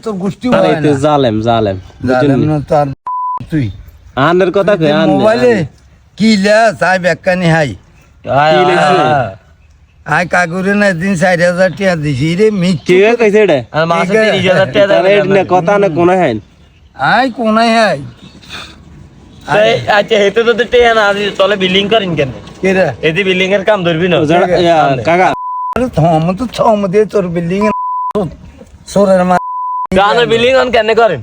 তোর গোষ্ঠী জালেম তুই আনের কথা কই মোবাইলে কি চাই ব্যাখ্যানি হাই আই কাকুরে না দিন 4,000 টাকা দিছি রে মিথ্যে কইছে এটা আর মাসে 30,000 টাকা না কথা না কোন হ্যাঁ আই কোনাই হাই আচ্ছা হেতে তো টেয়া না আজি তলে বিল্ডিং করেন কেন কেরা এদি বিল্ডিং এর কাম ধরবি না কাকা থম দিয়ে তোর বিল্ডিং সোরের মা গান বিল্ডিং অন কেন করেন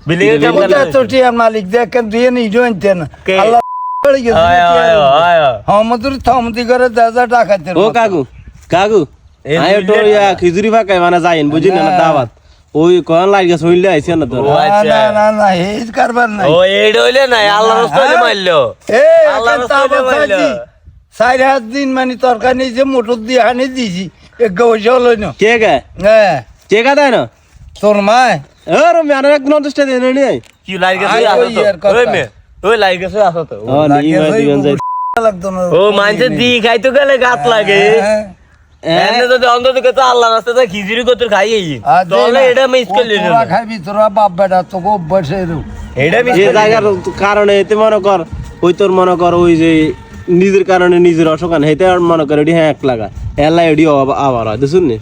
বিল্ডিং এর কাম কেন তোর টিয়া মালিক দেখেন তুই নি জয়েন্টেন আল্লাহ আমাদের থমতি করে দাদা ডাকাতে ও কাকু আয় তো খিচুড়ি ফাঁকায় মানে যাইন বুঝিন না দাওয়াত ওই কোন লাগে শুনলে আইছে না তো না এই কারবার নাই ও এই হইলে না আল্লাহর রাস্তায় মারলো আল্লাহর রাস্তায় মারলো 4 দিন মানে তরকারি যে মোটর দিয়ে আনি দিছি এক গৌশা হলো না কে গে হ্যাঁ কে কা দেয় না তোর মা আর আমি একদম দশটা দেন নি কি লাগে ওই মে ওই লাগে আসো তো ও নি দিবেন যাই লাগতো না ও মানছে দি খাইতো গেলে গাত লাগে এনে তো অন্তত কত আল্লাহর রাস্তায় খিচুড়ি কত খাই এই তাহলে এটা মিস করলি না তোরা খাবি তোরা বাপ বেটা তোকে বসে রু এটা মিস যে জায়গার কারণে এতে মনে কর ওই তোর মনে কর ওই যে নিজের কারণে নিজের অসকান হেতে আর মনে কর এডি হ্যাঁ এক লাগা এলা এডি আবার হয় দেখুন নি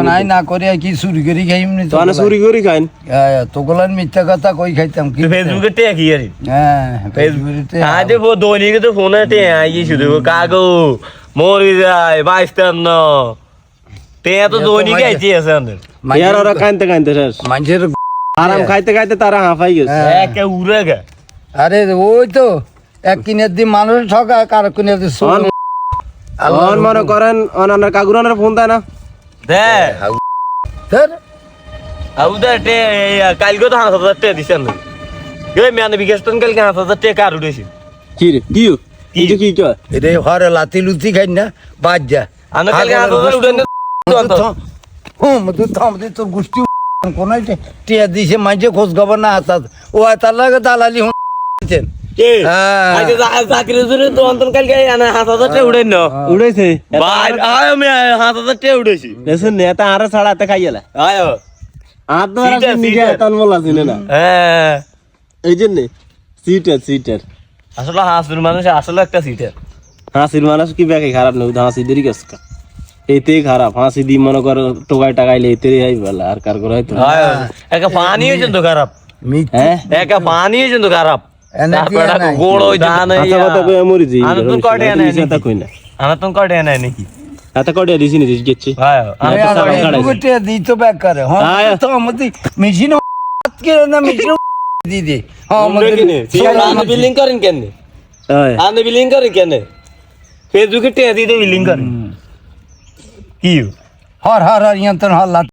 নাই না করে কি চুরি করি খাইমনি তো না চুরি করি খাইন তোগুলার মিথ্যা কথা কই খাইতাম কি ফেসবুকে টে কি আরে হ্যাঁ ফেসবুকে আজে দৈনিকে তো ফোনে টে আই শুধু কাগো মরি যায় 22 না তে তো দৈনিকে আইছি আছে আমাদের ইয়ার ওরা কানতে শেষ মানুষের আরাম খাইতে তারা হাঁফাই গেছে একে উড়ে গে আরে ওই তো এক কিনের দি মানুষ ঠকা কার কিনের দি আল্লাহ মনে করেন অনার কাগুরানের ফোন দেয় না দে স্যার আউদা টে কালকে তো 5000 টাকা দিছেন ওই মানে বিকাশতন কালকে 5000 টাকা আর উঠেছি কি রে কি কয় রে হরে লাতি লুতি খাই না বাদ যা আনো কালকে 5000 উঠেন থাম দে তোর গোষ্ঠী কোন টিয়া দিছে মাঝে খোঁজ খবর না হাতাত ও তার লাগে দালালি হচ্ছেন কে আজকে চাকরি জুরে তো অন্তন কালকে 5000 টাকা উঠেন না উড়াইছে ভাই আমি 5000 টাকা উঠেছি দেখুন নেতা আরো ছাড়াতে খাইয়ালা আয়ো আপনারা নিজে তান বলা ছিলেন না হ্যাঁ এই জন্য সিটার আসলে হাসির মানুষ আসলে একটা সিটার হাসির মানুষ কি ব্যাকে খারাপ নয় হাসি দেরি গেছে এইতেই খারাপ হাসি দি মনে কর টোকাই টাকাইলে এইতেই আই বলা আর কার করে হয়তো একা পানি হয়েছে তো খারাপ হ্যাঁ একা পানি হয়েছে তো খারাপ তারপরে গোড় ওই দান আচ্ছা কথা কই মরি জি আনন্দন কটে না কথা কই না আনন্দন কটে না নাকি এত কটে দিছি নি গেছি হ্যাঁ টিয়া দিই তো ব্যাক করে হ্যাঁ তো আমাদের মেশিন কে না মেশিন দি দে হ্যাঁ আমাদের আনে বিলিং করেন কেন আনে বিলিং করেন কেন ফেসবুকে টিয়া দিতে বিলিং করেন কি হর হর হর ইয়ান্তন হল্লা